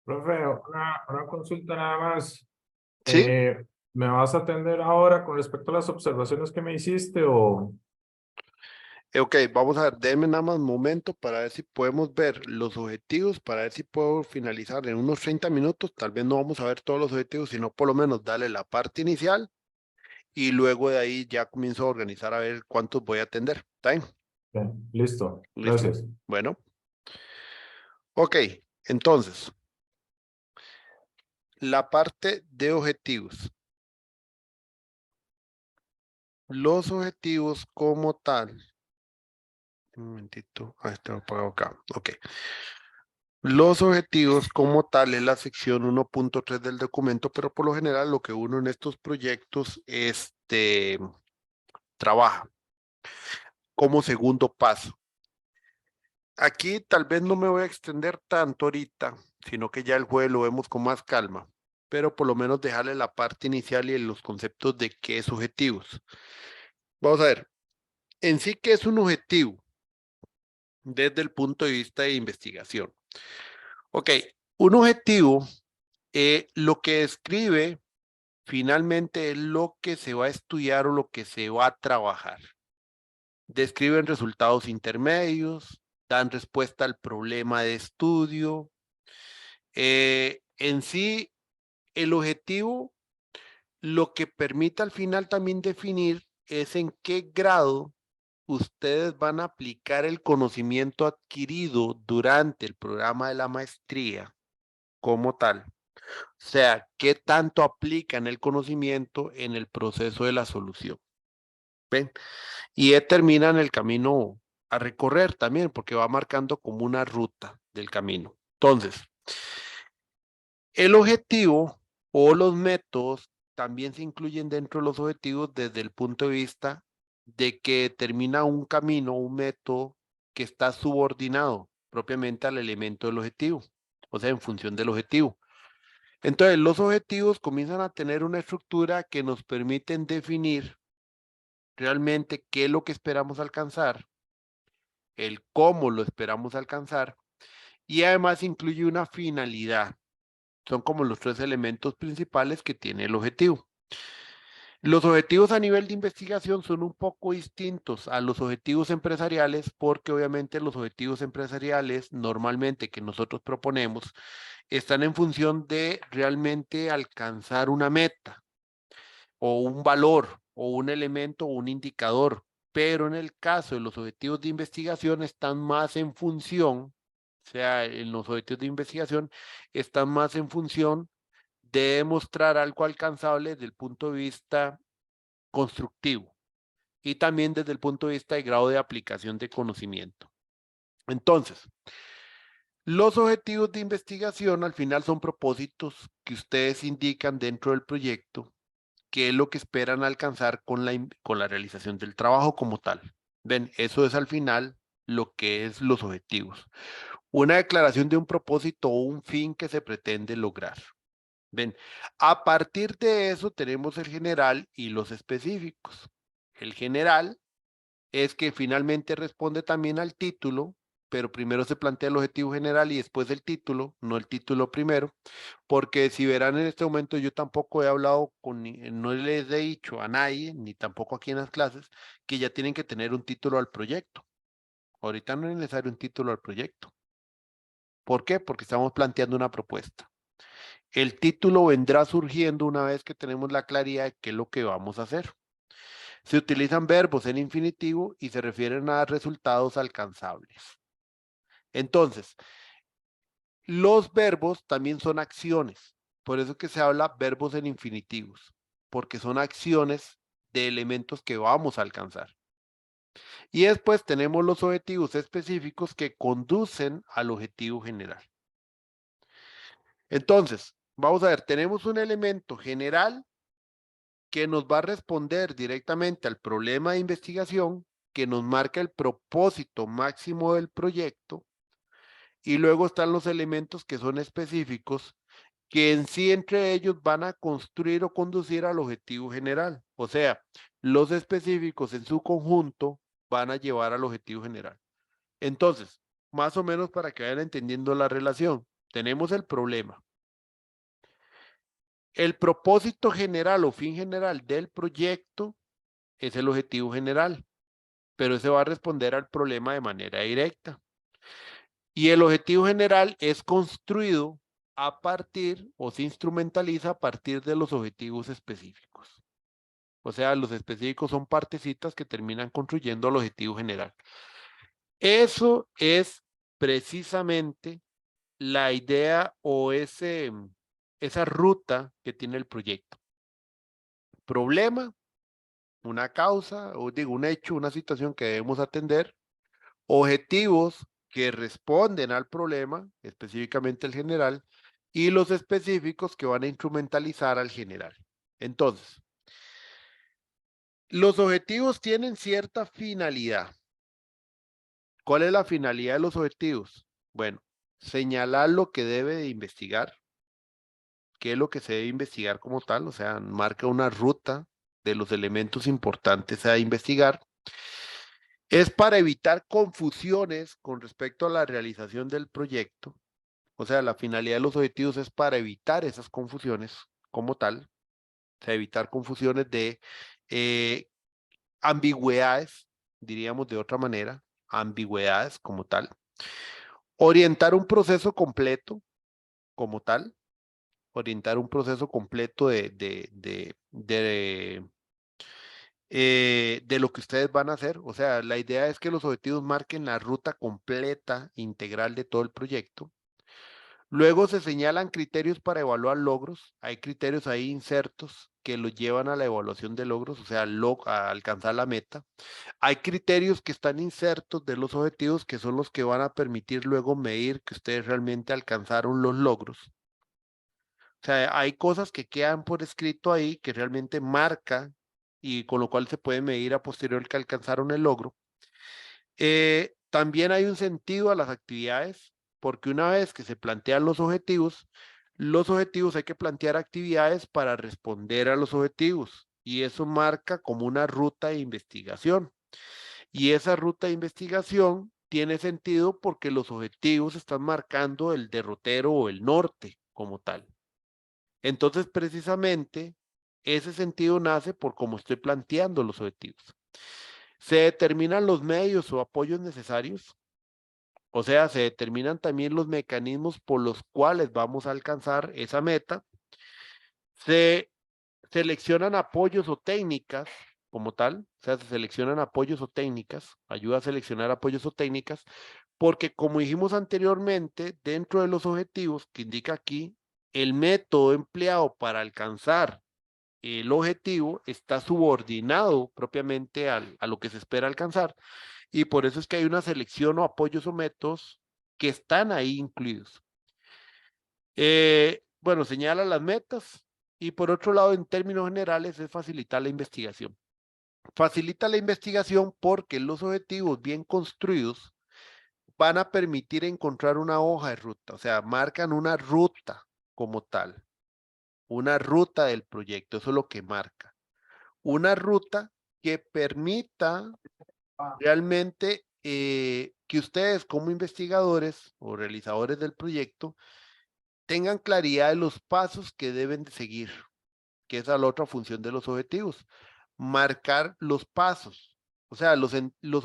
Profe, una consulta nada más. Sí, ¿Me vas a atender ahora con respecto a las observaciones que me hiciste o...? ok, vamos a ver, denme nada más un momento para ver si podemos ver los objetivos, para ver si puedo finalizar en unos 30 minutos. Tal vez no vamos a ver todos los objetivos, sino por lo menos darle la parte inicial y luego de ahí ya comienzo a organizar a ver cuántos voy a atender. ¿Está bien? Bien, listo, Listo. gracias. Bueno, ok, entonces, la parte de objetivos. Los objetivos como tal. Un momentito, este lo pongo acá. Ok. Los objetivos como tal es la sección 1.3 del documento, pero por lo general lo que uno en estos proyectos trabaja como segundo paso. Aquí tal vez no me voy a extender tanto ahorita, sino que ya el jueves lo vemos con más calma, pero por lo menos dejarle la parte inicial y los conceptos de qué es objetivos. Vamos a ver, en sí, ¿qué es un objetivo? Desde el punto de vista de investigación. Ok, un objetivo, lo que describe finalmente es lo que se va a estudiar o lo que se va a trabajar. Describen resultados intermedios, dan respuesta al problema de estudio. En sí, el objetivo lo que permite al final también definir es en qué grado ustedes van a aplicar el conocimiento adquirido durante el programa de la maestría como tal. O sea, qué tanto aplican el conocimiento en el proceso de la solución. ¿Ven? Y determinan el camino a recorrer también, porque va marcando como una ruta del camino. Entonces, el objetivo o los métodos también se incluyen dentro de los objetivos desde el punto de vista de que determina un camino, un método que está subordinado propiamente al elemento del objetivo, o sea, en función del objetivo. Entonces, los objetivos comienzan a tener una estructura que nos permiten definir realmente qué es lo que esperamos alcanzar, el cómo lo esperamos alcanzar y además incluye una finalidad. Son como los tres elementos principales que tiene el objetivo. Los objetivos a nivel de investigación son un poco distintos a los objetivos empresariales porque obviamente los objetivos empresariales normalmente que nosotros proponemos están en función de realmente alcanzar una meta o un valor o un elemento o un indicador, pero en el caso de los objetivos de investigación están más en función, o sea, en los objetivos de investigación están más en función de demostrar algo alcanzable desde el punto de vista constructivo y también desde el punto de vista de grado de aplicación de conocimiento. Entonces, los objetivos de investigación al final son propósitos que ustedes indican dentro del proyecto qué es lo que esperan alcanzar con la realización del trabajo como tal. Ven, eso es al final lo que es los objetivos. Una declaración de un propósito o un fin que se pretende lograr. Ven, a partir de eso tenemos el general y los específicos. El general es que finalmente responde también al título, pero primero se plantea el objetivo general y después el título, no el título primero, porque si verán en este momento yo tampoco he hablado no les he dicho a nadie, ni tampoco aquí en las clases, que ya tienen que tener un título al proyecto. Ahorita no es necesario un título al proyecto. ¿Por qué? Porque estamos planteando una propuesta. El título vendrá surgiendo una vez que tenemos la claridad de qué es lo que vamos a hacer. Se utilizan verbos en infinitivo y se refieren a resultados alcanzables. Entonces, los verbos también son acciones. Por eso que se habla verbos en infinitivos, porque son acciones de elementos que vamos a alcanzar. Y después tenemos los objetivos específicos que conducen al objetivo general. Entonces, vamos a ver, tenemos un elemento general que nos va a responder directamente al problema de investigación, que nos marca el propósito máximo del proyecto, y luego están los elementos que son específicos, que en sí entre ellos van a construir o conducir al objetivo general. O sea, los específicos en su conjunto van a llevar al objetivo general. Entonces, más o menos para que vayan entendiendo la relación. tenemos el problema. El propósito general o fin general del proyecto es el objetivo general, pero ese va a responder al problema de manera directa. Y el objetivo general es construido a partir o se instrumentaliza a partir de los objetivos específicos. O sea, los específicos son partecitas que terminan construyendo el objetivo general. Eso es precisamente la idea o esa ruta que tiene el proyecto. Problema, una causa, o digo, un hecho, una situación que debemos atender, objetivos que responden al problema, específicamente el general, y los específicos que van a instrumentalizar al general. Entonces, los objetivos tienen cierta finalidad. ¿Cuál es la finalidad de los objetivos? Bueno, señalar lo que debe de investigar, qué es lo que se debe investigar como tal, o sea, marca una ruta de los elementos importantes a investigar. Es para evitar confusiones con respecto a la realización del proyecto. O sea, la finalidad de los objetivos es para evitar esas confusiones como tal, o sea, evitar confusiones de eh, ambigüedades, diríamos de otra manera, ambigüedades como tal. Orientar un proceso completo como tal, orientar un proceso completo de lo que ustedes van a hacer. O sea, la idea es que los objetivos marquen la ruta completa, integral de todo el proyecto. Luego se señalan criterios para evaluar logros. Hay criterios ahí insertos que los llevan a la evaluación de logros, o sea, a alcanzar la meta. Hay criterios que están insertos de los objetivos que son los que van a permitir luego medir que ustedes realmente alcanzaron los logros. O sea, hay cosas que quedan por escrito ahí que realmente marca y con lo cual se puede medir a posteriori que alcanzaron el logro. También hay un sentido a las actividades, porque una vez que se plantean los objetivos hay que plantear actividades para responder a los objetivos y eso marca como una ruta de investigación. Y esa ruta de investigación tiene sentido porque los objetivos están marcando el derrotero o el norte como tal. Entonces, precisamente, ese sentido nace por cómo estoy planteando los objetivos. Se determinan los medios o apoyos necesarios, o sea, se determinan también los mecanismos por los cuales vamos a alcanzar esa meta. Se seleccionan apoyos o técnicas como tal, o sea, se seleccionan apoyos o técnicas, ayuda a seleccionar apoyos o técnicas, porque como dijimos anteriormente, dentro de los objetivos que indica aquí, el método empleado para alcanzar el objetivo está subordinado propiamente a lo que se espera alcanzar y por eso es que hay una selección o apoyos o métodos que están ahí incluidos. Bueno, señala las metas y por otro lado, en términos generales, es facilitar la investigación. Facilita la investigación porque los objetivos bien construidos van a permitir encontrar una hoja de ruta, o sea, marcan una ruta como tal, una ruta del proyecto, eso es lo que marca. Una ruta que permita realmente que ustedes como investigadores o realizadores del proyecto tengan claridad de los pasos que deben de seguir, que esa es la otra función de los objetivos, marcar los pasos. O sea, los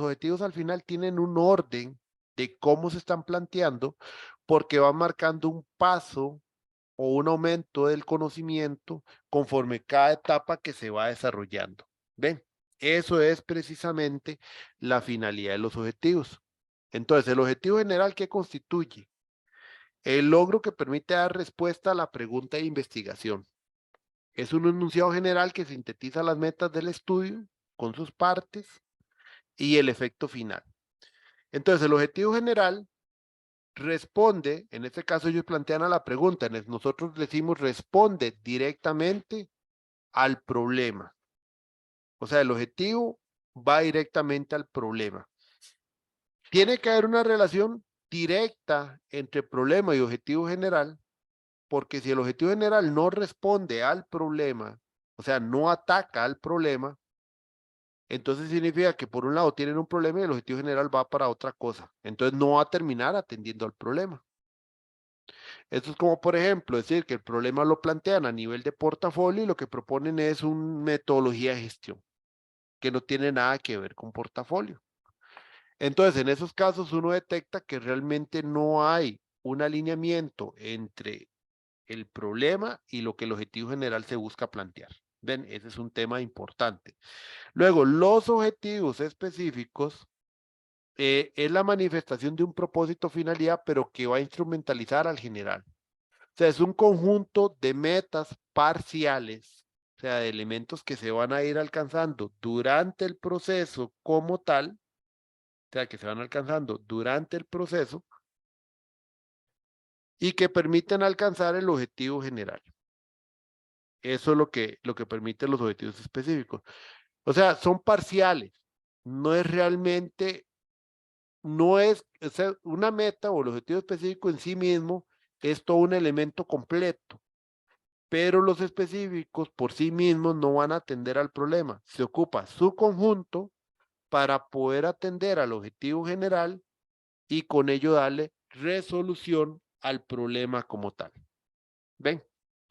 objetivos al final tienen un orden de cómo se están planteando porque van marcando un paso o un aumento del conocimiento conforme cada etapa que se va desarrollando. ¿Ven? Eso es precisamente la finalidad de los objetivos. Entonces, el objetivo general que constituye el logro que permite dar respuesta a la pregunta de investigación. Es un enunciado general que sintetiza las metas del estudio con sus partes y el efecto final. Entonces, el objetivo general responde, en este caso ellos plantean a la pregunta, nosotros decimos responde directamente al problema. O sea, el objetivo va directamente al problema. Tiene que haber una relación directa entre problema y objetivo general, porque si el objetivo general no responde al problema, o sea, no ataca al problema, entonces significa que por un lado tienen un problema y el objetivo general va para otra cosa. Entonces no va a terminar atendiendo al problema. Esto es como, por ejemplo, decir que el problema lo plantean a nivel de portafolio y lo que proponen es una metodología de gestión que no tiene nada que ver con portafolio. Entonces, en esos casos uno detecta que realmente no hay un alineamiento entre el problema y lo que el objetivo general se busca plantear. ¿Ven? Ese es un tema importante. Luego, los objetivos específicos es la manifestación de un propósito o finalidad, pero que va a instrumentalizar al general. O sea, es un conjunto de metas parciales, o sea, de elementos que se van a ir alcanzando durante el proceso como tal, o sea, que se van alcanzando durante el proceso y que permiten alcanzar el objetivo general. Eso es lo que permiten los objetivos específicos. O sea, son parciales. No es realmente, no es, o sea, una meta o el objetivo específico en sí mismo es todo un elemento completo, pero los específicos por sí mismos no van a atender al problema. Se ocupa su conjunto para poder atender al objetivo general y con ello darle resolución al problema como tal. ¿Ven?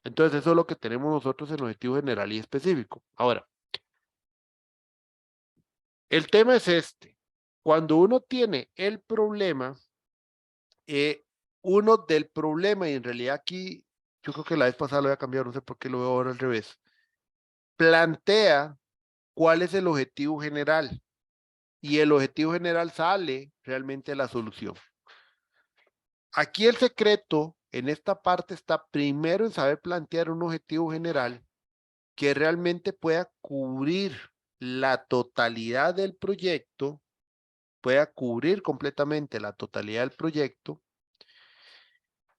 Entonces eso es lo que tenemos nosotros en objetivo general y específico. Ahora, el tema es este. Cuando uno tiene el problema, uno del problema, y en realidad aquí, yo creo que la vez pasada lo voy a cambiar, no sé por qué lo veo ahora al revés, plantea cuál es el objetivo general y el objetivo general sale realmente la solución. Aquí el secreto en esta parte está primero en saber plantear un objetivo general que realmente pueda cubrir la totalidad del proyecto, pueda cubrir completamente la totalidad del proyecto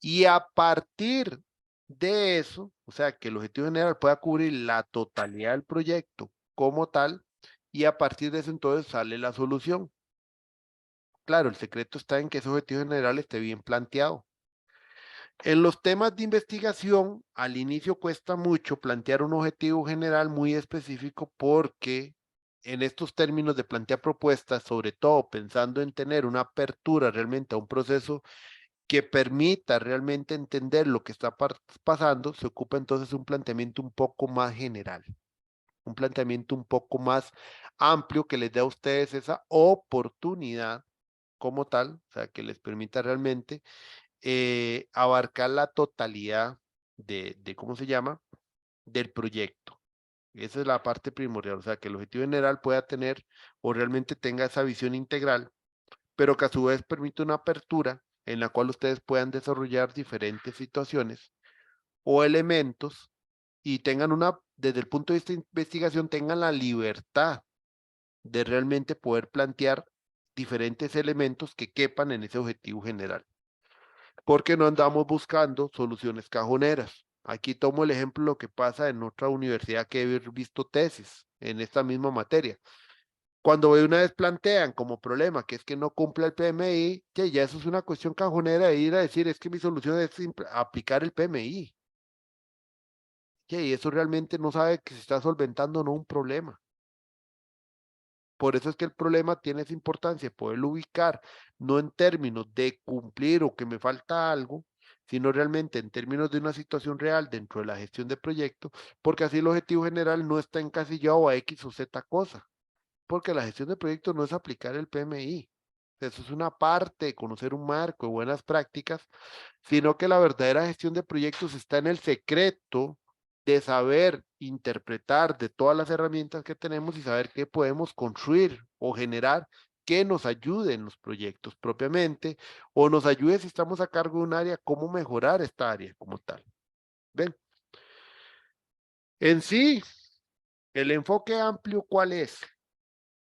y a partir de eso, o sea, que el objetivo general pueda cubrir la totalidad del proyecto como tal y a partir de eso entonces sale la solución. Claro, el secreto está en que ese objetivo general esté bien planteado. En los temas de investigación, al inicio cuesta mucho plantear un objetivo general muy específico porque en estos términos de plantear propuestas, sobre todo pensando en tener una apertura realmente a un proceso que permita realmente entender lo que está pasando, se ocupa entonces un planteamiento un poco más general, un planteamiento un poco más amplio que les dé a ustedes esa oportunidad como tal, o sea, que les permita realmente abarcar la totalidad de, ¿cómo se llama? Del proyecto. Esa es la parte primordial, o sea, que el objetivo general pueda tener o realmente tenga esa visión integral, pero que a su vez permite una apertura en la cual ustedes puedan desarrollar diferentes situaciones o elementos y tengan una, desde el punto de vista de investigación, tengan la libertad de realmente poder plantear diferentes elementos que quepan en ese objetivo general. Porque no andamos buscando soluciones cajoneras. Aquí tomo el ejemplo de lo que pasa en otra universidad que he visto tesis en esta misma materia. Cuando de una vez plantean como problema que es que no cumple el PMI, que ya eso es una cuestión cajonera de ir a decir es que mi solución es aplicar el PMI. Y eso realmente no sabe que se está solventando no un problema. Por eso es que el problema tiene esa importancia, poderlo ubicar, no en términos de cumplir o que me falta algo, sino realmente en términos de una situación real dentro de la gestión de proyecto, porque así el objetivo general no está encasillado a X o Z cosa, porque la gestión de proyecto no es aplicar el PMI. Eso es una parte de conocer un marco de buenas prácticas, sino que la verdadera gestión de proyectos está en el secreto de saber interpretar de todas las herramientas que tenemos y saber qué podemos construir o generar que nos ayude en los proyectos propiamente o nos ayude si estamos a cargo de un área, cómo mejorar esta área como tal. ¿Ven? En sí, el enfoque amplio, ¿cuál es?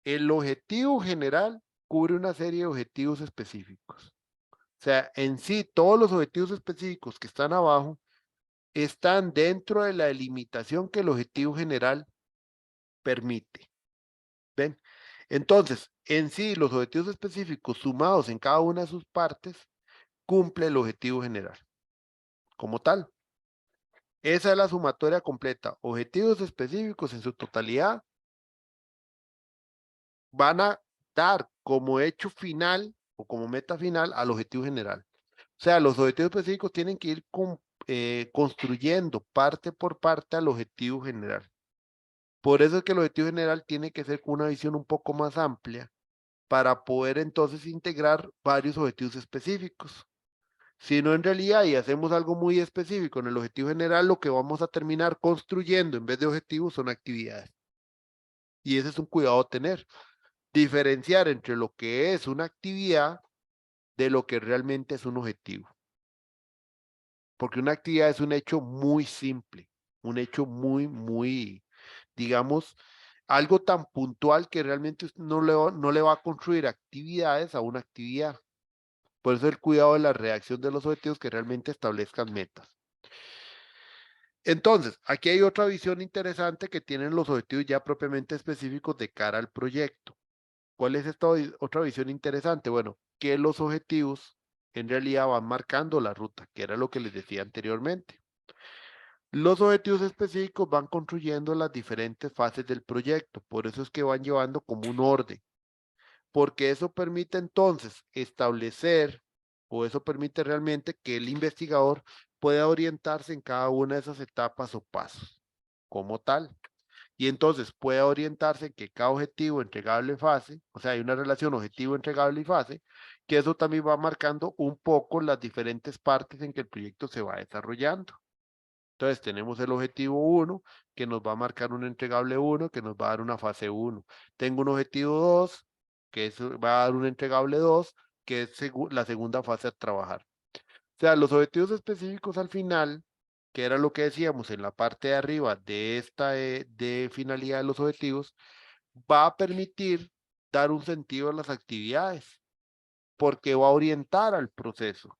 El objetivo general cubre una serie de objetivos específicos. O sea, en sí, todos los objetivos específicos que están abajo están dentro de la delimitación que el objetivo general permite. ¿Ven? Entonces, en sí, los objetivos específicos sumados en cada una de sus partes cumple el objetivo general como tal. Esa es la sumatoria completa. Objetivos específicos en su totalidad van a dar como hecho final o como meta final al objetivo general. O sea, los objetivos específicos tienen que ir construyendo parte por parte al objetivo general. Por eso es que el objetivo general tiene que ser con una visión un poco más amplia para poder entonces integrar varios objetivos específicos. Si no, en realidad, y hacemos algo muy específico en el objetivo general, lo que vamos a terminar construyendo en vez de objetivos son actividades. Y ese es un cuidado a tener. Diferenciar entre lo que es una actividad de lo que realmente es un objetivo. Porque una actividad es un hecho muy simple, un hecho muy, digamos, algo tan puntual que realmente usted no le va a construir actividades a una actividad. Por eso el cuidado de la reacción de los objetivos que realmente establezcan metas. Entonces, aquí hay otra visión interesante que tienen los objetivos ya propiamente específicos de cara al proyecto. ¿Cuál es esta otra visión interesante? Bueno, que los objetivos en realidad van marcando la ruta, que era lo que les decía anteriormente. Los objetivos específicos van construyendo las diferentes fases del proyecto, por eso es que van llevando como un orden, porque eso permite entonces establecer, o eso permite realmente que el investigador pueda orientarse en cada una de esas etapas o pasos como tal. Y entonces pueda orientarse en que cada objetivo entregable fase, o sea, hay una relación objetivo entregable y fase, que eso también va marcando un poco las diferentes partes en que el proyecto se va desarrollando. Entonces tenemos el objetivo 1, que nos va a marcar un entregable 1, que nos va a dar una fase 1. Tengo un objetivo 2, que va a dar un entregable 2, que es la segunda fase a trabajar. O sea, los objetivos específicos al final, que era lo que decíamos en la parte de arriba de esta de finalidad de los objetivos, va a permitir dar un sentido a las actividades, porque va a orientar al proceso.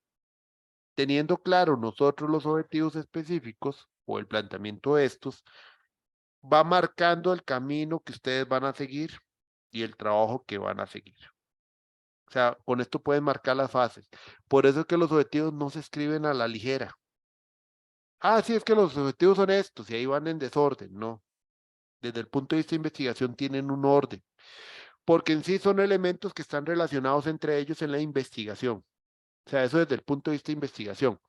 Teniendo claro nosotros los objetivos específicos o el planteamiento de estos, va marcando el camino que ustedes van a seguir y el trabajo que van a seguir. O sea, con esto pueden marcar las fases. Por eso es que los objetivos no se escriben a la ligera. Ah, sí, es que los objetivos son estos y ahí van en desorden. No. Desde el punto de vista de investigación tienen un orden, porque en sí son elementos que están relacionados entre ellos en la investigación. O sea, eso desde el punto de vista de investigación.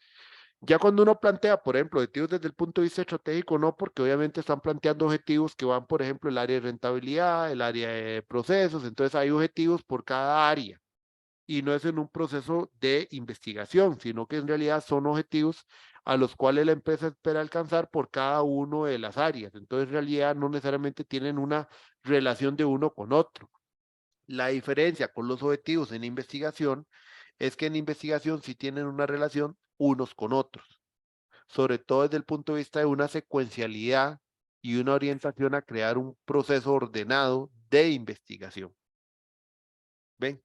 Ya cuando uno plantea, por ejemplo, objetivos desde el punto de vista estratégico, no, porque obviamente están planteando objetivos que van, por ejemplo, el área de rentabilidad, el área de procesos, entonces hay objetivos por cada área y no es en un proceso de investigación, sino que en realidad son objetivos a los cuales la empresa espera alcanzar por cada uno de las áreas. Entonces, en realidad no necesariamente tienen una relación de uno con otro. La diferencia con los objetivos en investigación es que en investigación sí tienen una relación unos con otros, sobre todo desde el punto de vista de una secuencialidad y una orientación a crear un proceso ordenado de investigación. ¿Ven?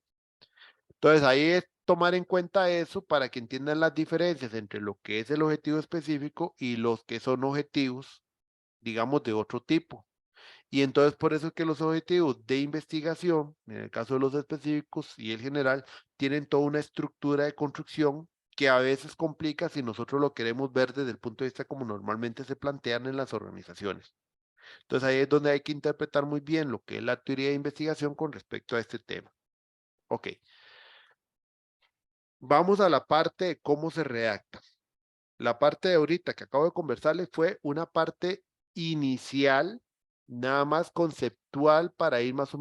Entonces ahí es tomar en cuenta eso para que entiendan las diferencias entre lo que es el objetivo específico y los que son objetivos, digamos, de otro tipo. Y entonces por eso es que los objetivos de investigación, en el caso de los específicos y el general, tienen toda una estructura de construcción que a veces complica si nosotros lo queremos ver desde el punto de vista como normalmente se plantean en las organizaciones. Entonces ahí es donde hay que interpretar muy bien lo que es la teoría de investigación con respecto a este tema. Ok, vamos a la parte de cómo se redacta. La parte de ahorita que acabo de conversarles fue una parte inicial, nada más conceptual para ir más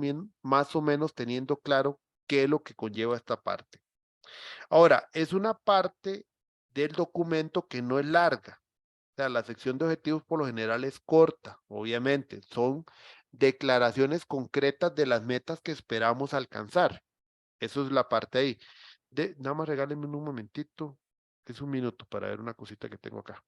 o menos teniendo claro qué es lo que conlleva esta parte. Ahora, es una parte del documento que no es larga. O sea, la sección de objetivos por lo general es corta, obviamente. Son declaraciones concretas de las metas que esperamos alcanzar. Eso es la parte ahí. Nada más regálenme un momentito. Es un minuto para ver una cosita que tengo acá.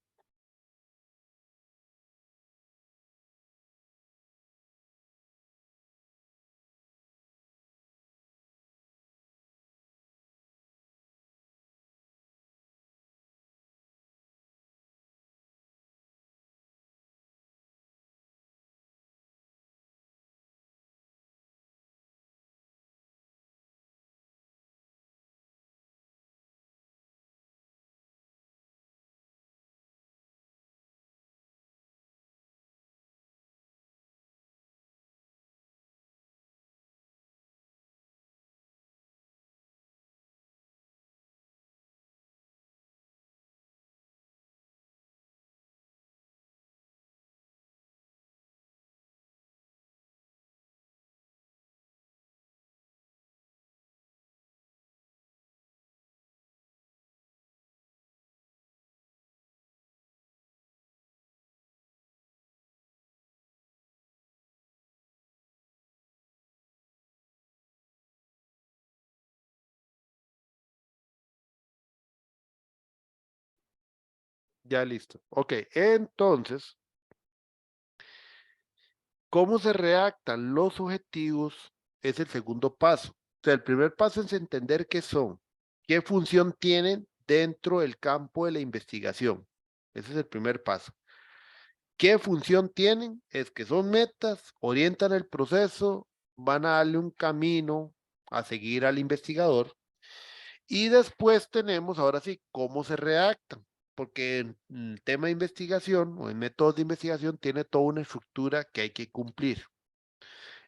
Ya listo. Ok, entonces, ¿cómo se redactan los objetivos? Es el segundo paso. O sea, el primer paso es entender qué son, qué función tienen dentro del campo de la investigación. Ese es el primer paso. ¿Qué función tienen? Es que son metas, orientan el proceso, van a darle un camino a seguir al investigador. Y después tenemos, ahora sí, cómo se redactan, porque en el tema de investigación o en métodos de investigación tiene toda una estructura que hay que cumplir.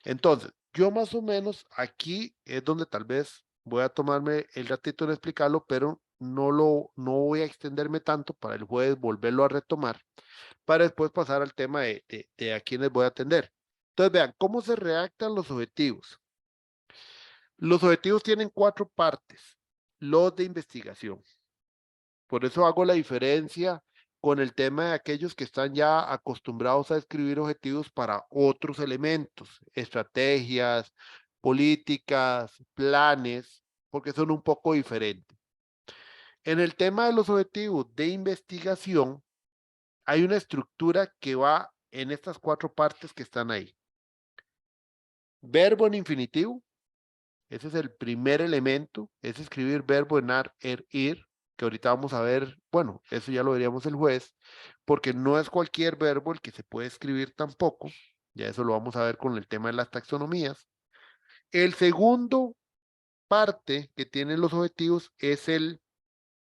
Entonces, yo más o menos aquí es donde tal vez voy a tomarme el ratito en explicarlo, pero no voy a extenderme tanto para el jueves volverlo a retomar, para después pasar al tema de a quiénes voy a atender. Entonces, vean, ¿cómo se redactan los objetivos? Los objetivos tienen 4 partes, los de investigación. Por eso hago la diferencia con el tema de aquellos que están ya acostumbrados a escribir objetivos para otros elementos, estrategias, políticas, planes, porque son un poco diferentes. En el tema de los objetivos de investigación, hay una estructura que va en estas 4 partes que están ahí. Verbo en infinitivo, ese es el primer elemento, es escribir verbo en ar, er, ir, que ahorita vamos a ver, bueno, eso ya lo veríamos el juez, porque no es cualquier verbo el que se puede escribir tampoco, ya eso lo vamos a ver con el tema de las taxonomías. El segundo parte que tienen los objetivos es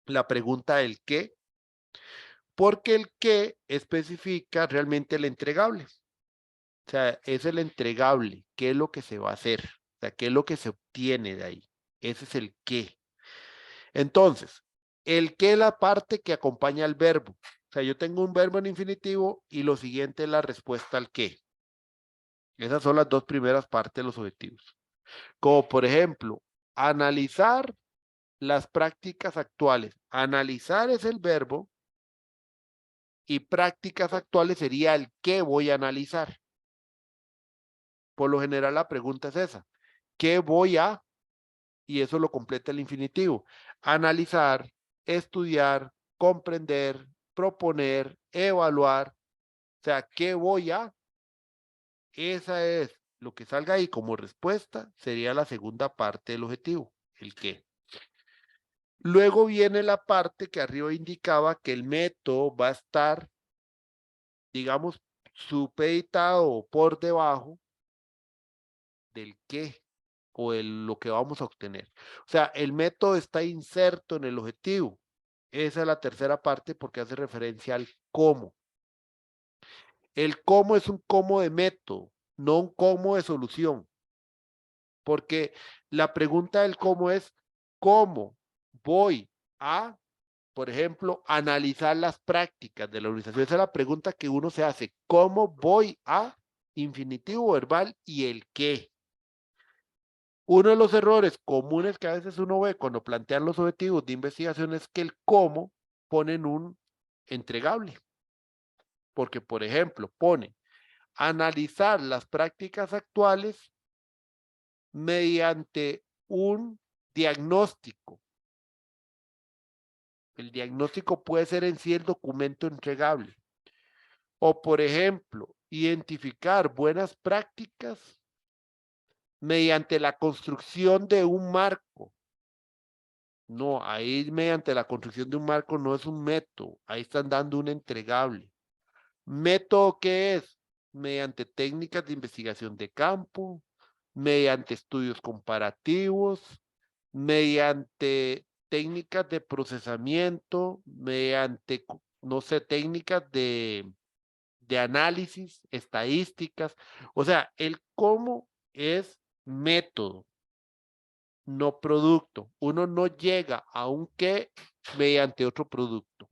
la pregunta del qué, porque el qué especifica realmente el entregable. O sea, es el entregable, qué es lo que se va a hacer, o sea, qué es lo que se obtiene de ahí. Ese es el qué. Entonces, el qué es la parte que acompaña al verbo. O sea, yo tengo un verbo en infinitivo y lo siguiente es la respuesta al qué. Esas son las 2 primeras partes de los objetivos. Como por ejemplo, analizar las prácticas actuales. Analizar es el verbo y prácticas actuales sería el qué voy a analizar. Por lo general la pregunta es esa. ¿Qué voy a? Y eso lo completa el infinitivo. Analizar, estudiar, comprender, proponer, evaluar. O sea, ¿qué voy a? Esa es lo que salga ahí como respuesta, sería la segunda parte del objetivo, el qué. Luego viene la parte que arriba indicaba que el método va a estar, digamos, supeditado por debajo del qué o de lo que vamos a obtener. O sea, el método está inserto en el objetivo. Esa es la tercera parte porque hace referencia al cómo. El cómo es un cómo de método, no un cómo de solución. Porque la pregunta del cómo es, ¿cómo voy a, por ejemplo, analizar las prácticas de la organización? Esa es la pregunta que uno se hace. ¿Cómo voy a infinitivo verbal y el qué? Uno de los errores comunes que a veces uno ve cuando plantean los objetivos de investigación es que el cómo ponen un entregable. Porque, por ejemplo, pone analizar las prácticas actuales mediante un diagnóstico. El diagnóstico puede ser en sí el documento entregable. O, por ejemplo, identificar buenas prácticas mediante la construcción de un marco. No, ahí mediante la construcción de un marco no es un método, ahí están dando un entregable. ¿Método qué es? Mediante técnicas de investigación de campo, mediante estudios comparativos, mediante técnicas de procesamiento, mediante, no sé, técnicas de análisis, estadísticas. O sea, el cómo es método, no producto. Uno no llega a un qué mediante otro producto.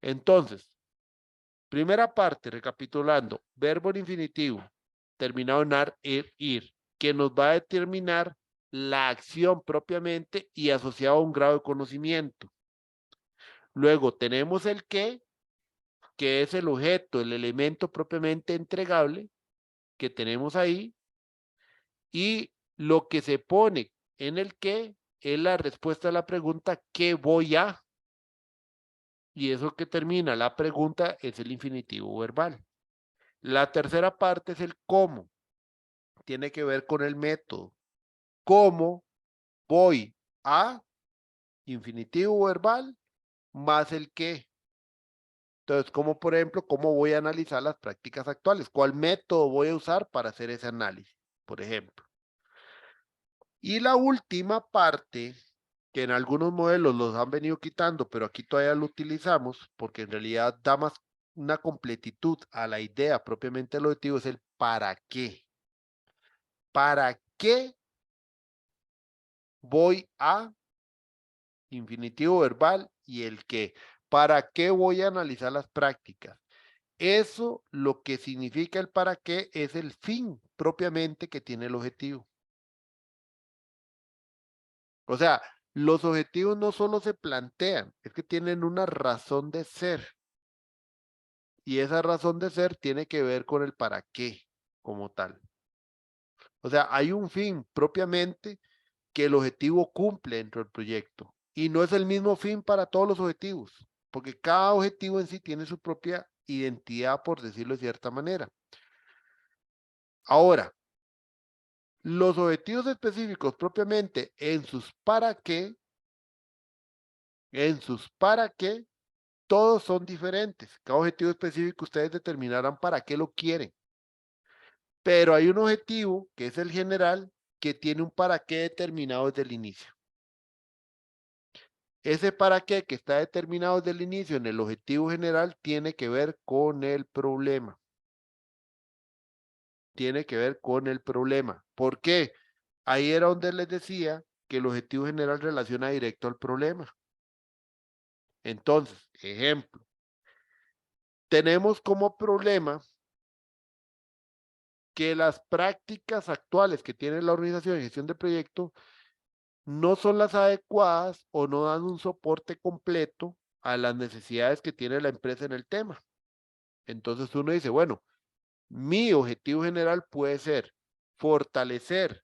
Entonces, primera parte, recapitulando, verbo en infinitivo, terminado en ar, ir, que nos va a determinar la acción propiamente y asociado a un grado de conocimiento. Luego tenemos el qué, que es el objeto, el elemento propiamente entregable que tenemos ahí, y lo que se pone en el qué es la respuesta a la pregunta ¿qué voy a? Y eso que termina la pregunta es el infinitivo verbal. La tercera parte es el cómo. Tiene que ver con el método. ¿Cómo voy a infinitivo verbal más el qué? Entonces, como por ejemplo, ¿cómo voy a analizar las prácticas actuales? ¿Cuál método voy a usar para hacer ese análisis? Por ejemplo. Y la última parte, que en algunos modelos los han venido quitando, pero aquí todavía lo utilizamos, porque en realidad da más una completitud a la idea propiamente del objetivo, es el para qué. ¿Para qué voy a infinitivo verbal y el qué? ¿Para qué voy a analizar las prácticas? Eso lo que significa el para qué es el fin propiamente que tiene el objetivo. O sea, los objetivos no solo se plantean, es que tienen una razón de ser. Y esa razón de ser tiene que ver con el para qué como tal. O sea, hay un fin propiamente que el objetivo cumple dentro del proyecto. Y no es el mismo fin para todos los objetivos, porque cada objetivo en sí tiene su propia identidad, por decirlo de cierta manera. Ahora, los objetivos específicos propiamente en sus para qué, todos son diferentes. Cada objetivo específico ustedes determinarán para qué lo quieren. Pero hay un objetivo, que es el general, que tiene un para qué determinado desde el inicio. Ese para qué que está determinado desde el inicio en el objetivo general tiene que ver con el problema. Tiene que ver con el problema. ¿Por qué? Ahí era donde les decía que el objetivo general relaciona directo al problema. Entonces, ejemplo, tenemos como problema que las prácticas actuales que tiene la organización de gestión de proyecto no son las adecuadas o no dan un soporte completo a las necesidades que tiene la empresa en el tema. Entonces uno dice, bueno, mi objetivo general puede ser fortalecer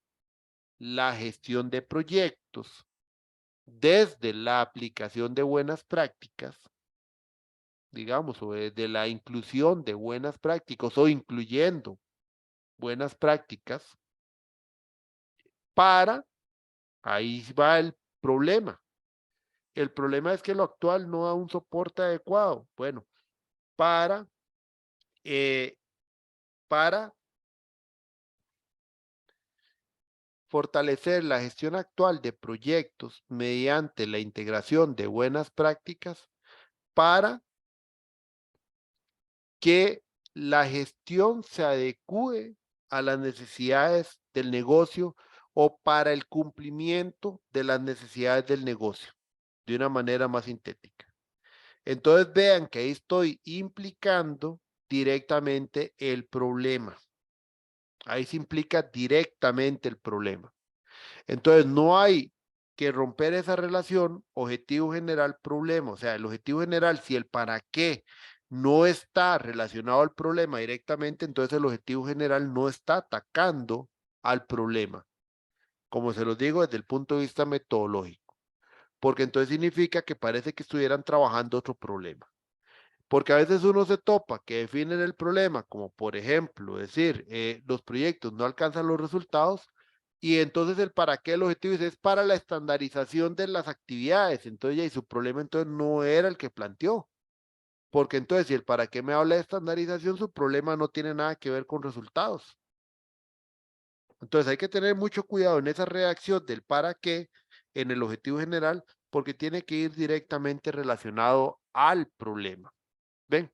la gestión de proyectos desde la aplicación de buenas prácticas, digamos, o desde la inclusión de buenas prácticas o incluyendo buenas prácticas para, ahí va el problema. El problema es que lo actual no da un soporte adecuado. Bueno, para, eh, para fortalecer la gestión actual de proyectos mediante la integración de buenas prácticas para que la gestión se adecue a las necesidades del negocio o para el cumplimiento de las necesidades del negocio de una manera más sintética. Entonces vean que ahí estoy implicando directamente el problema. Ahí se implica directamente el problema. Entonces no hay que romper esa relación objetivo general problema. O sea, el objetivo general, si el para qué no está relacionado al problema directamente, entonces el objetivo general no está atacando al problema. Como se los digo desde el punto de vista metodológico. Porque entonces significa que parece que estuvieran trabajando otro problema. Porque a veces uno se topa que definen el problema, como por ejemplo decir, los proyectos no alcanzan los resultados y entonces el para qué el objetivo es para la estandarización de las actividades. Entonces, y su problema entonces no era el que planteó. Porque entonces si el para qué me habla de estandarización, su problema no tiene nada que ver con resultados. Entonces hay que tener mucho cuidado en esa redacción del para qué en el objetivo general, porque tiene que ir directamente relacionado al problema. ¿Ven?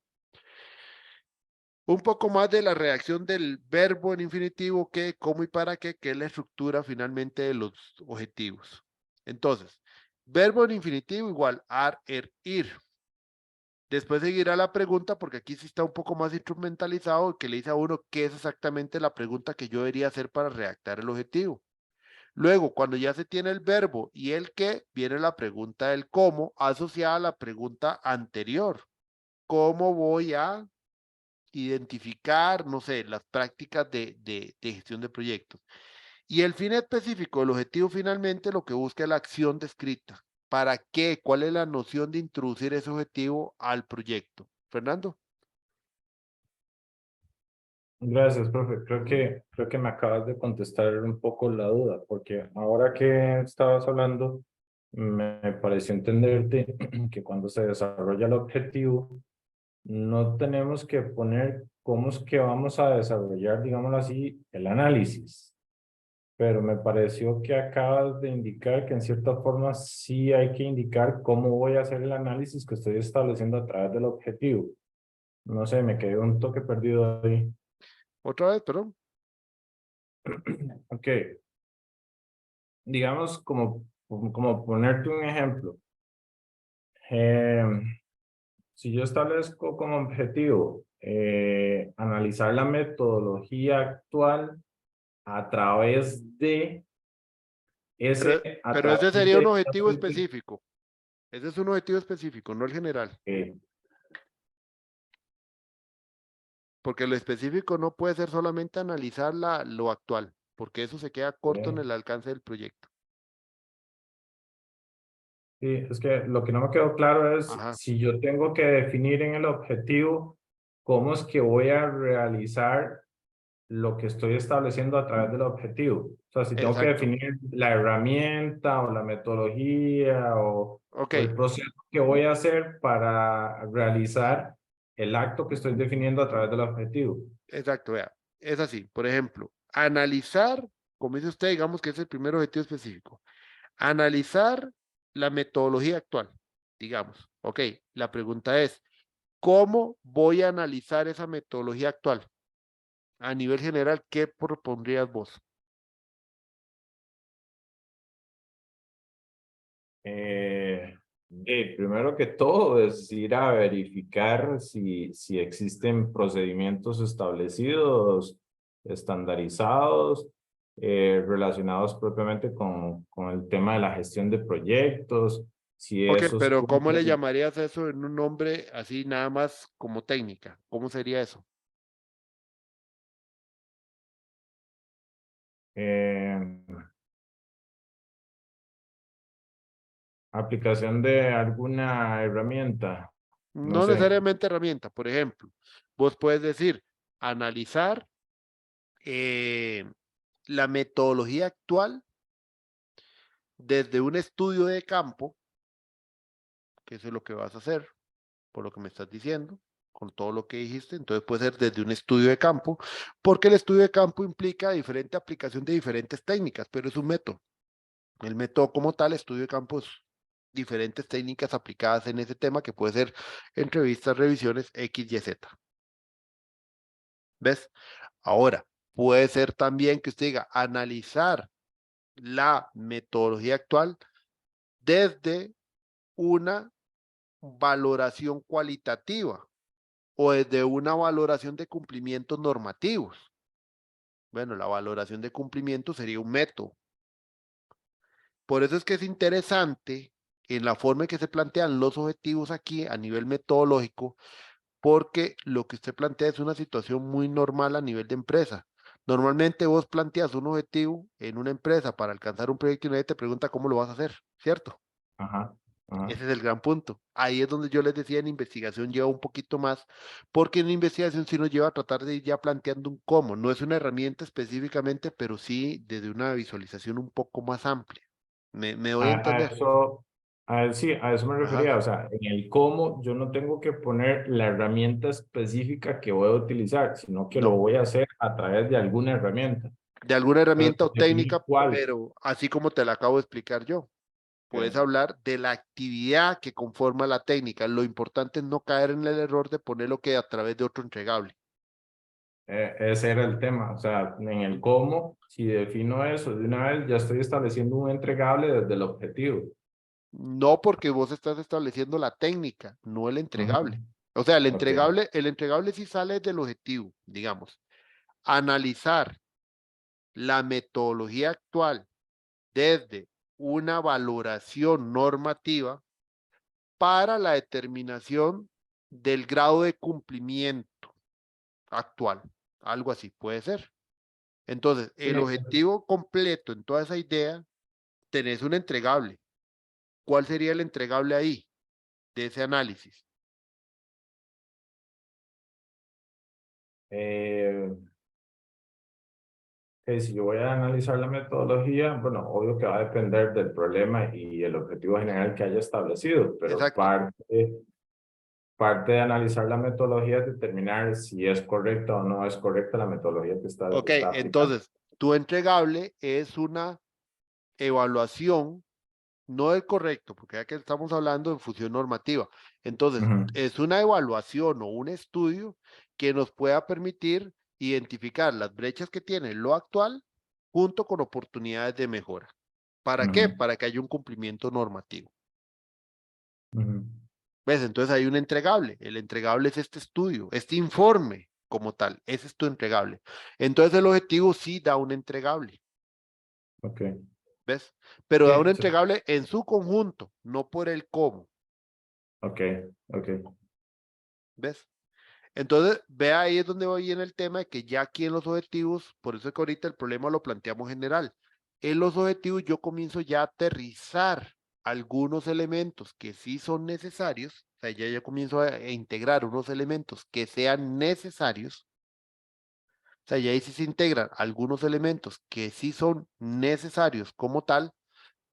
Un poco más de la redacción del verbo en infinitivo, que, cómo y para qué, que es la estructura finalmente de los objetivos. Entonces, verbo en infinitivo igual ar, ir. Después seguirá la pregunta, porque aquí sí está un poco más instrumentalizado, que le dice a uno qué es exactamente la pregunta que yo debería hacer para redactar el objetivo. Luego, cuando ya se tiene el verbo y el qué, viene la pregunta del cómo asociada a la pregunta anterior. ¿Cómo voy a identificar, no sé, las prácticas de gestión de proyectos? Y el fin específico, el objetivo finalmente lo que busca es la acción descrita. ¿Para qué? ¿Cuál es la noción de introducir ese objetivo al proyecto? Fernando. Gracias, profe. Creo que me acabas de contestar un poco la duda, porque ahora que estabas hablando, me pareció entenderte que cuando se desarrolla el objetivo, no tenemos que poner cómo es que vamos a desarrollar, digámoslo así, el análisis. Pero me pareció que acabas de indicar que en cierta forma sí hay que indicar cómo voy a hacer el análisis que estoy estableciendo a través del objetivo. No sé, me quedé un toque perdido ahí. Otra vez, perdón. Ok, digamos como ponerte un ejemplo. Eh, si yo establezco como objetivo analizar la metodología actual a través de Pero, a pero través ese sería un de, objetivo específico. Ese es un objetivo específico, no el general. eh, Porque lo específico no puede ser solamente analizar lo actual, porque eso se queda corto en eh, el alcance del proyecto. sí, es que lo que no me quedó claro es Ajá, si yo tengo que definir en el objetivo cómo es que voy a realizar lo que estoy estableciendo a través del objetivo. O sea, si tengo que exacto. definir la herramienta o la metodología Ok, o el proceso que voy a hacer para realizar el acto que estoy definiendo a través del objetivo. exacto, vea. Es así. Por ejemplo, analizar, como dice usted, digamos que es el primer objetivo específico. Analizar la metodología actual, digamos. Ok, la pregunta es, ¿cómo voy a analizar esa metodología actual? A nivel general, ¿qué propondrías vos? Primero que todo es ir a verificar si existen procedimientos establecidos, estandarizados, relacionados propiamente con el tema de la gestión de proyectos, si Ok, esos pero ¿cómo le cumplen, llamarías eso en un nombre así nada más como técnica? ¿Cómo sería eso? eh, aplicación de alguna herramienta, no No sé. necesariamente herramienta. Por ejemplo, vos puedes decir, analizar la metodología actual desde un estudio de campo, que eso es lo que vas a hacer, por lo que me estás diciendo, con todo lo que dijiste. Entonces puede ser desde un estudio de campo, porque el estudio de campo implica diferente aplicación de diferentes técnicas, pero es un método. El método como tal, estudio de campo, es diferentes técnicas aplicadas en ese tema, que puede ser entrevistas, revisiones, X, Y, Z. ¿Ves? Ahora, puede ser también que usted diga, analizar la metodología actual desde una valoración cualitativa o desde una valoración de cumplimientos normativos. Bueno, la valoración de cumplimiento sería un método. Por eso es que es interesante en la forma en que se plantean los objetivos aquí a nivel metodológico, porque lo que usted plantea es una situación muy normal a nivel de empresa. Normalmente vos planteas un objetivo en una empresa para alcanzar un proyecto y nadie te pregunta cómo lo vas a hacer, ¿cierto? Ajá, ajá. Ese es el gran punto. Ahí es donde yo les decía, en investigación lleva un poquito más, porque en investigación sí nos lleva a tratar de ir ya planteando un cómo. No es una herramienta específicamente, pero sí desde una visualización un poco más amplia. Me doy a A entender. eso, sí, a eso me Ajá. refería. O sea, en el cómo yo no tengo que poner la herramienta específica que voy a utilizar, sino que lo No, voy a hacer a través de alguna herramienta. de alguna Pero herramienta o definir técnica, cuál. pero así como te la acabo de explicar yo. Puedes Ok. hablar de la actividad que conforma la técnica. Lo importante es no caer en el error de poner lo que a través de otro entregable. Ese era el tema. O sea, en el Ujú. cómo, si defino eso de una vez, ya estoy estableciendo un entregable desde el objetivo. No, porque vos estás estableciendo la técnica, no el Ujú. entregable. O sea, Ok. el entregable sí sale del objetivo, digamos. Analizar la metodología actual desde una valoración normativa para la determinación del grado de cumplimiento actual. Algo así puede ser. Entonces, Sí, el objetivo completo en toda esa idea, tenés un entregable. ¿cuál sería el entregable ahí de ese análisis? Que si yo voy a analizar la metodología, bueno, obvio que va a depender del problema y el objetivo general que haya establecido, pero Exacto. parte de analizar la metodología es determinar si es correcta o no es correcta la metodología que Ok, está aplicando. entonces, tu entregable es una evaluación, no es correcto, porque ya que estamos hablando de función normativa. Entonces, Ujú, es una evaluación o un estudio que nos pueda permitir identificar las brechas que tiene lo actual junto con oportunidades de mejora. ¿Para qué? ujú, Para que haya un cumplimiento normativo. ujú. ¿Ves? Entonces hay un entregable. El entregable es este estudio, este informe como tal. Ese es tu entregable. Entonces el objetivo sí da un entregable. Ok. ¿Ves? Pero da un Sí, sí. entregable en su conjunto, no por el cómo. Ok, ok. ¿Ves? Entonces, ve ahí es donde voy en el tema de que ya aquí en los objetivos, por eso es que ahorita el problema lo planteamos general. En los objetivos yo comienzo ya a aterrizar algunos elementos que sí son necesarios, o sea, ya yo comienzo a integrar unos elementos que sean necesarios, o sea, ya ahí sí se integran algunos elementos que sí son necesarios como tal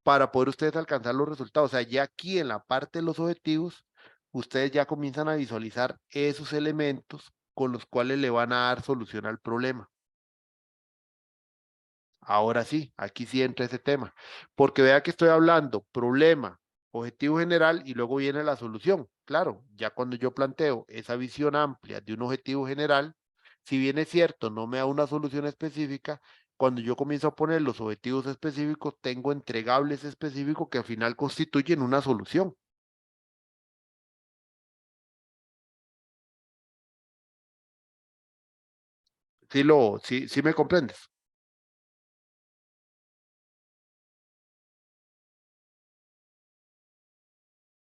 para poder ustedes alcanzar los resultados. O sea, ya aquí en la parte de los objetivos, ustedes ya comienzan a visualizar esos elementos con los cuales le van a dar solución al problema. Ahora sí, aquí sí entra ese tema, porque vea que estoy hablando problema, objetivo general y luego viene la solución. Claro, ya cuando yo planteo esa visión amplia de un objetivo general, si bien es cierto, no me da una solución específica, cuando yo comienzo a poner los objetivos específicos, tengo entregables específicos que al final constituyen una solución. Sí me comprendes,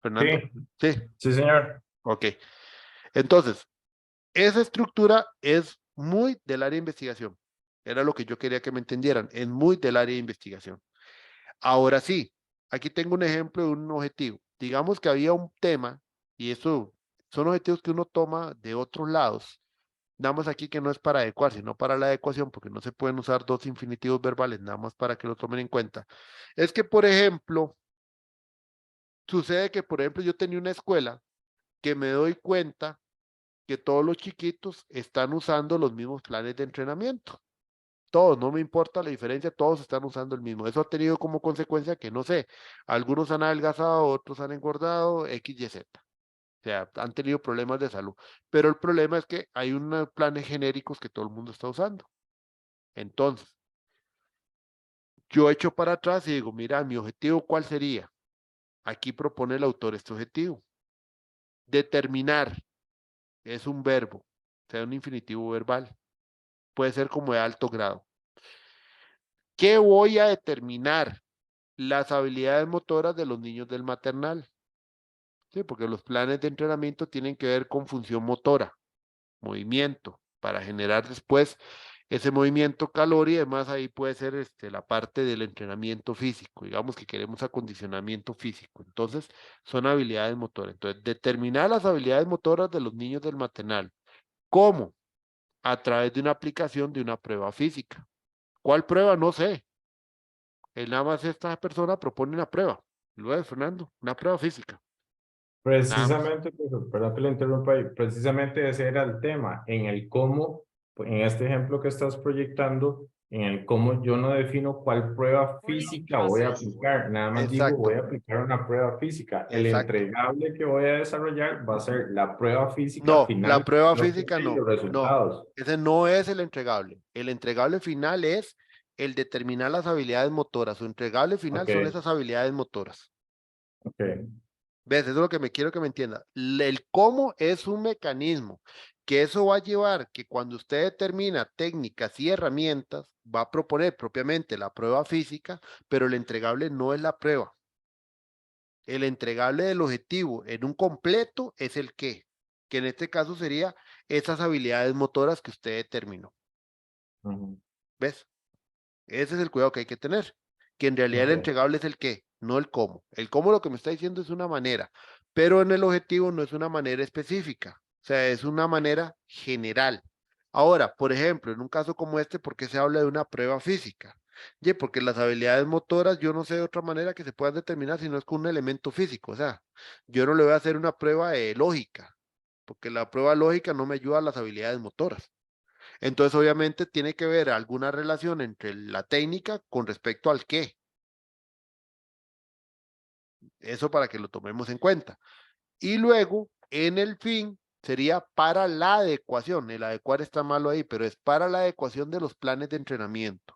Fernando. Sí, Sí, sí, señor. ok. Entonces, esa estructura es muy del área de investigación. Era lo que yo quería que me entendieran. Es muy del área de investigación. Ahora sí, aquí tengo un ejemplo de un objetivo. Digamos que había un tema, y eso son objetivos que uno toma de otros lados. Nada más aquí que no es para adecuar, sino para la adecuación, porque no se pueden usar dos infinitivos verbales, nada más para que lo tomen en cuenta. Es que, por ejemplo, sucede que, por ejemplo, yo tenía una escuela que me doy cuenta que todos los chiquitos están usando los mismos planes de entrenamiento. Todos, no me importa la diferencia, todos están usando el mismo. Eso ha tenido como consecuencia que, no sé, algunos han adelgazado, otros han engordado, X, Y, Z. O sea, han tenido problemas de salud. Pero el problema es que hay unos planes genéricos que todo el mundo está usando. Entonces, yo echo para atrás y digo, mira, mi objetivo, ¿cuál sería? Aquí propone el autor este objetivo. Determinar es un verbo, o sea, un infinitivo verbal. Puede ser como de alto grado. ¿Qué voy a determinar? Las habilidades motoras de los niños del maternal. Sí, porque los planes de entrenamiento tienen que ver con función motora, movimiento, para generar después ese movimiento calor y además ahí puede ser la parte del entrenamiento físico. Digamos que queremos acondicionamiento físico. Entonces, son habilidades motoras. Entonces, determinar las habilidades motoras de los niños del maternal. ¿Cómo? A través de una aplicación de una prueba física. ¿Cuál prueba? No sé. Él nada más esta persona propone una prueba. Luego, Fernando, una prueba física. Nada más. Precisamente, perdón que le interrumpa ahí, precisamente ese era el tema, en el cómo, en este ejemplo que estás proyectando, en el cómo yo no defino cuál prueba física voy a aplicar, nada más digo voy a Exacto, aplicar una prueba física. El exacto. entregable que voy a desarrollar va a ser la prueba física No, la final, prueba no que física sé, no, los no. resultados. Ese no es el entregable. El entregable final es el determinar las habilidades motoras. Su entregable final Ok, son esas habilidades motoras. ok. ¿Ves? Eso es lo que me quiero que me entienda. El cómo es un mecanismo que eso va a llevar que cuando usted determina técnicas y herramientas, va a proponer propiamente la prueba física, pero el entregable no es la prueba. El entregable del objetivo en un completo es el qué, que en este caso sería esas habilidades motoras que usted determinó. Ujú, ¿Ves? Ese es el cuidado que hay que tener, que en realidad el ok. entregable es el qué. no el cómo. El cómo lo que me está diciendo es una manera, pero en el objetivo no es una manera específica, o sea, es una manera general. Ahora, por ejemplo, en un caso como este, ¿por qué se habla de una prueba física? Ye, porque las habilidades motoras, yo no sé de otra manera que se puedan determinar si no es con un elemento físico. O sea, yo no le voy a hacer una prueba de lógica, porque la prueba lógica no me ayuda a las habilidades motoras. Entonces, obviamente, tiene que haber alguna relación entre la técnica con respecto al qué. Eso para que lo tomemos en cuenta. Y luego, en el fin, sería para la adecuación. El adecuar está malo ahí, pero es para la adecuación de los planes de entrenamiento.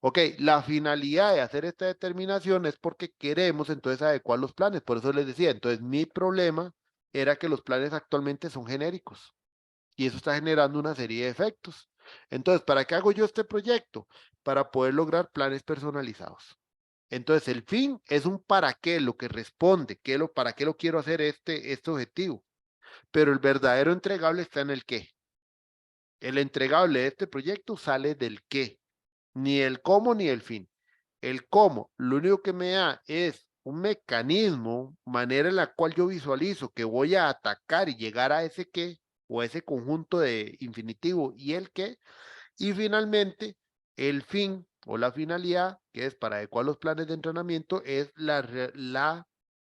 Ok, la finalidad de hacer esta determinación es porque queremos entonces adecuar los planes. Por eso les decía, entonces mi problema era que los planes actualmente son genéricos y eso está generando una serie de efectos. Entonces, ¿para qué hago yo este proyecto? Para poder lograr planes personalizados. Entonces, el fin es un para qué, lo que responde, para qué lo quiero hacer este objetivo. Pero el verdadero entregable está en el qué. El entregable de este proyecto sale del qué, ni el cómo ni el fin. El cómo, lo único que me da es un mecanismo, manera en la cual yo visualizo que voy a atacar y llegar a ese qué, o ese conjunto de infinitivo y el qué, y finalmente el fin o la finalidad, que es para adecuar los planes de entrenamiento, es la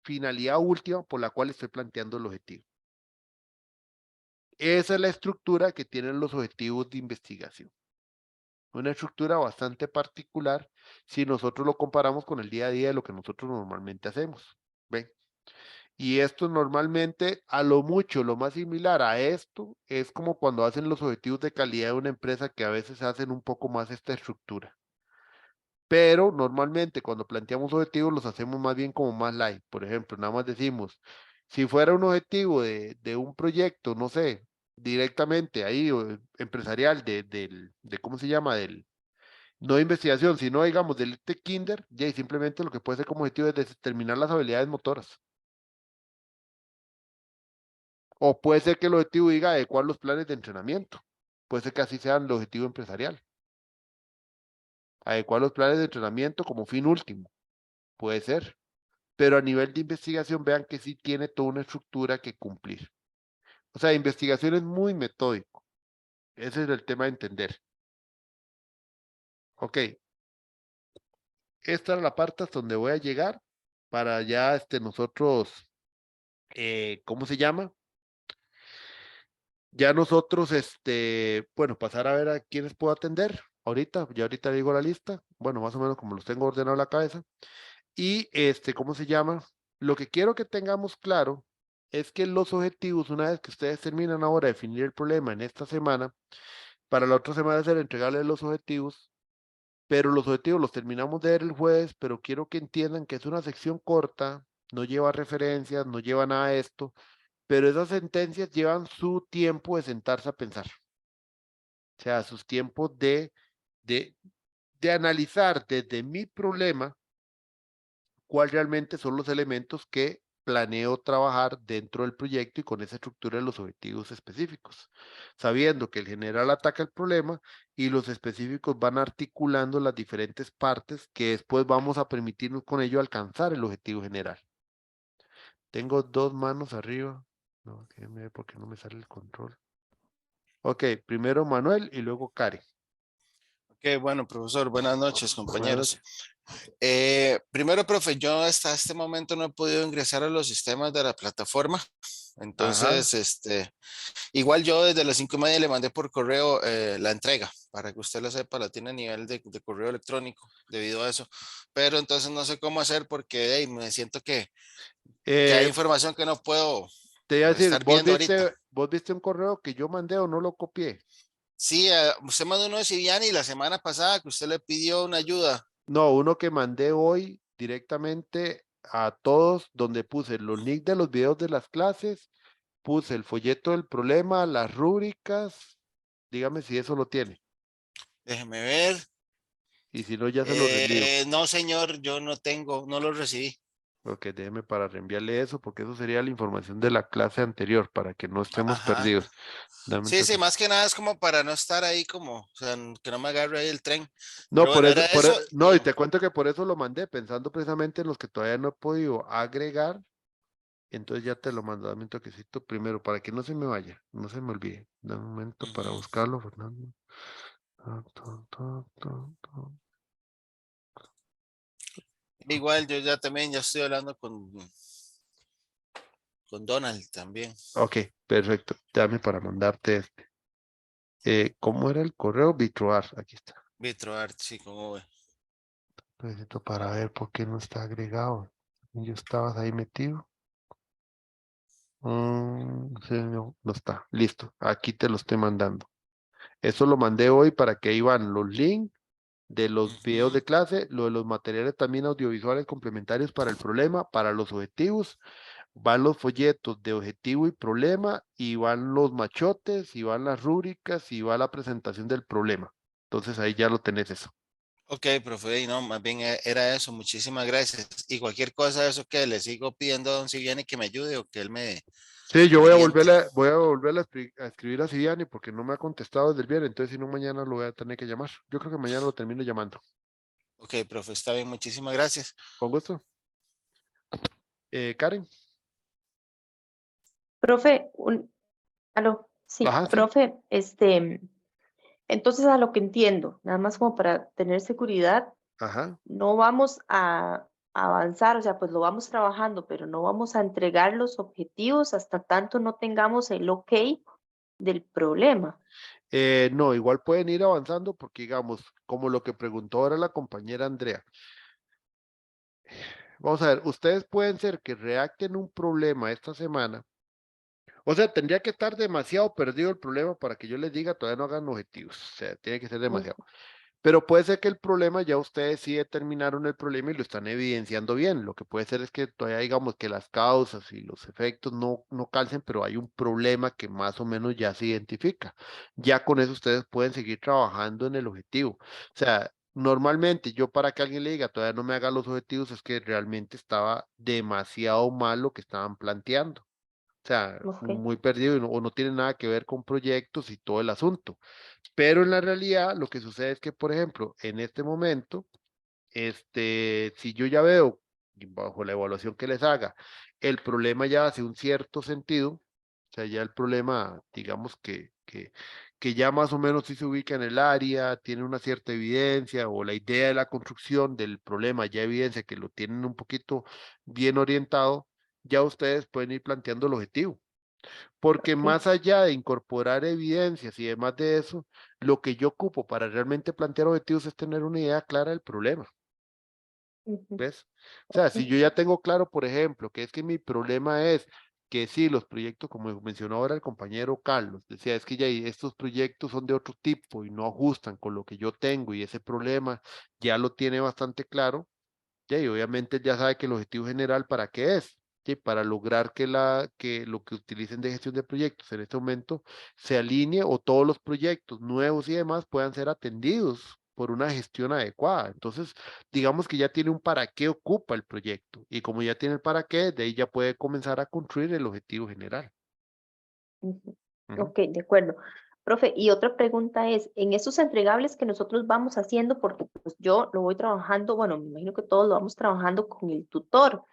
finalidad última por la cual estoy planteando el objetivo. Esa es la estructura que tienen los objetivos de investigación. Una estructura bastante particular si nosotros lo comparamos con el día a día de lo que nosotros normalmente hacemos. ¿Ven? Y esto normalmente, a lo mucho, lo más similar a esto, es como cuando hacen los objetivos de calidad de una empresa que a veces hacen un poco más esta estructura. Pero normalmente cuando planteamos objetivos los hacemos más bien como más light. Por ejemplo, nada más decimos, si fuera un objetivo de un proyecto, no sé, directamente ahí, empresarial, ¿cómo se llama? No de investigación, sino digamos del kinder, ya simplemente lo que puede ser como objetivo es determinar las habilidades motoras. O puede ser que el objetivo diga adecuar los planes de entrenamiento. Puede ser que así sea el objetivo empresarial. Adecuar los planes de entrenamiento como fin último. Puede ser. Pero a nivel de investigación, vean que sí tiene toda una estructura que cumplir. O sea, investigación es muy metódico. Ese es el tema de entender. Ok, esta es la parte hasta donde voy a llegar para ya nosotros, ¿cómo se llama? Ya nosotros, bueno, pasar a ver a quiénes puedo atender ahorita, ya ahorita digo la lista, bueno, más o menos como los tengo ordenado en la cabeza. Y ¿cómo se llama? Lo que quiero que tengamos claro es que los objetivos, una vez que ustedes terminan ahora de definir el problema en esta semana, para la otra semana es el entregarles los objetivos, pero los objetivos los terminamos de ver el jueves, pero quiero que entiendan que es una sección corta, no lleva referencias, no lleva nada de esto, pero esas sentencias llevan su tiempo de sentarse a pensar, o sea, sus tiempos de, de analizar desde mi problema cuál realmente son los elementos que planeo trabajar dentro del proyecto y con esa estructura de los objetivos específicos, sabiendo que el general ataca el problema y los específicos van articulando las diferentes partes que después vamos a permitirnos con ello alcanzar el objetivo general. Tengo dos manos arriba. No, déjenme ver por qué no me sale el control. Ok, primero Manuel y luego Karen. Ok, bueno, profesor, buenas noches, Buenas compañeros. noches. Primero, profe, yo hasta este momento no he podido ingresar a los sistemas de la plataforma. Ajá. Entonces, igual yo desde las 5:30 le mandé por correo la entrega, para que usted lo sepa, la tiene a nivel de correo electrónico debido a eso. Pero entonces no sé cómo hacer porque me siento que hay Eh, información que no puedo Te iba a decir, estar viendo ahorita. vos viste un correo que yo mandé o no lo copié. Sí, usted mandó uno de Civiani la semana pasada que usted le pidió una ayuda. No, uno que mandé hoy directamente a todos, donde puse los links de los videos de las clases, puse el folleto del problema, las rúbricas, dígame si eso lo tiene, Déjeme ver. y si no, ya se lo reenvío. No, señor, yo no tengo, no lo recibí. Ok, déjeme para reenviarle eso, porque eso sería la información de la clase anterior, para que no estemos Ajá. perdidos. Dame un Sí, sí, toque. más que nada es como para no estar ahí como, o sea, que no me agarre ahí el tren. No, Pero bueno, era eso no, y y te cuento que por eso lo mandé, pensando precisamente en los que todavía no he podido agregar. Entonces ya te lo mando, dame un toquecito primero, para que no se me vaya, no se me olvide. Dame un momento para ujú. buscarlo, Fernando. Ta. Igual yo ya también ya estoy hablando con Donald también. Ok, perfecto. Dame para mandarte este. ¿Cómo era el correo? Vitroar, aquí está. VitroArt, sí, como ve. Necesito para ver por qué no está agregado. Yo estabas ahí metido. Sí, no, no está. Listo. Aquí te lo estoy mandando. Eso lo mandé hoy para que ahí van los links de los videos Ujú. de clase, lo de los materiales también audiovisuales complementarios para el problema, para los objetivos. Van los folletos de objetivo y problema, y van los machotes, y van las rúbricas, y va la presentación del problema. Entonces ahí ya lo tenés eso. Ok, profe, y no, más bien era eso, muchísimas gracias. Y cualquier cosa de eso que le sigo pidiendo a don Siliani que me ayude o que él Sí, yo me oriente. voy a volverle a escribir a Siriani porque no me ha contestado desde el viernes, entonces si no mañana lo voy a tener que llamar. Yo creo que mañana lo termino llamando. Ok, profe, está bien, muchísimas gracias. Con gusto. Karen. Profe, aló, sí, Ajá, sí. profe, entonces a lo que entiendo, nada más como para tener seguridad, Ajá. no vamos a avanzar, o sea, pues lo vamos trabajando, pero no vamos a entregar los objetivos hasta tanto no tengamos el ok del problema. No, igual pueden ir avanzando porque, digamos, como lo que preguntó ahora la compañera Andrea. Vamos a ver, ustedes pueden ser que reacten un problema esta semana. O sea, tendría que estar demasiado perdido el problema para que yo les diga todavía no hagan objetivos. O sea, tiene que ser demasiado. Ujú. Pero puede ser que el problema ya ustedes sí determinaron el problema y lo están evidenciando bien. Lo que puede ser es que todavía digamos que las causas y los efectos no calcen, pero hay un problema que más o menos ya se identifica. Ya con eso ustedes pueden seguir trabajando en el objetivo. O sea, normalmente yo para que alguien le diga todavía no me haga los objetivos es que realmente estaba demasiado mal lo que estaban planteando. O sea, Ok, muy perdido o no tiene nada que ver con proyectos y todo el asunto. Pero en la realidad lo que sucede es que, por ejemplo, en este momento, si yo ya veo, y bajo la evaluación que les haga, el problema ya hace un cierto sentido, o sea, ya el problema, digamos que ya más o menos sí se ubica en el área, tiene una cierta evidencia, o la idea de la construcción del problema ya evidencia que lo tienen un poquito bien orientado, ya ustedes pueden ir planteando el objetivo. Porque ok. más allá de incorporar evidencias y demás de eso, lo que yo ocupo para realmente plantear objetivos es tener una idea clara del problema, Ujú. ¿ves? O sea, Ok, si yo ya tengo claro, por ejemplo, que es que mi problema es que sí, los proyectos, como mencionó ahora el compañero Carlos, decía, es que ya estos proyectos son de otro tipo y no ajustan con lo que yo tengo y ese problema ya lo tiene bastante claro, ya, y obviamente ya sabe que el objetivo general para qué es. ¿Sí? Para lograr que lo que utilicen de gestión de proyectos en este momento se alinee o todos los proyectos nuevos y demás puedan ser atendidos por una gestión adecuada. Entonces, digamos que ya tiene un para qué ocupa el proyecto y como ya tiene el para qué, de ahí ya puede comenzar a construir el objetivo general. ujú. Ujú. Ok, de acuerdo. Profe, y otra pregunta es, en esos entregables que nosotros vamos haciendo, porque pues yo lo voy trabajando, bueno, me imagino que todos lo vamos trabajando con el tutor.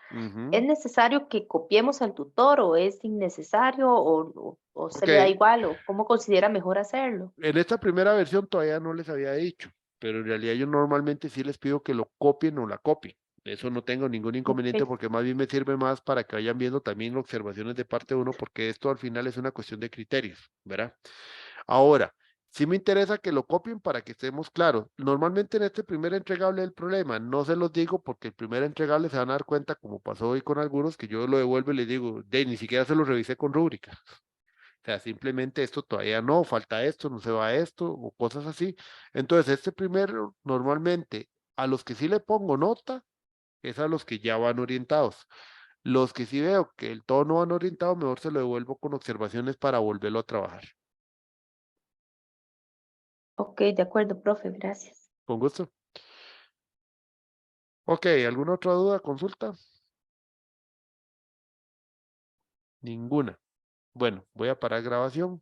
¿Es Ujú. necesario que copiemos al tutor o es innecesario o se Ok, le da igual o cómo considera mejor hacerlo? en esta primera versión todavía no les había dicho, pero en realidad yo normalmente sí les pido que lo copien o la copien. Eso no tengo ningún inconveniente Ok, porque más bien me sirve más para que vayan viendo también observaciones de parte uno, porque esto al final es una cuestión de criterios, ¿verdad? Ahora, sí me interesa que lo copien para que estemos claros. Normalmente en este primer entregable del problema, no se los digo porque el primer entregable se van a dar cuenta, como pasó hoy con algunos, que yo lo devuelvo y les digo, de ni siquiera se lo revisé con rúbrica. O sea, simplemente esto todavía no, falta esto, no se va esto, o cosas así. Entonces, este primero, normalmente, a los que sí le pongo nota, es a los que ya van orientados. Los que sí veo que el todo no van orientado, mejor se lo devuelvo con observaciones para volverlo a trabajar. ok, de acuerdo, profe, gracias. Con gusto. Ok, ¿alguna otra duda, consulta? Ninguna. Bueno, voy a parar grabación.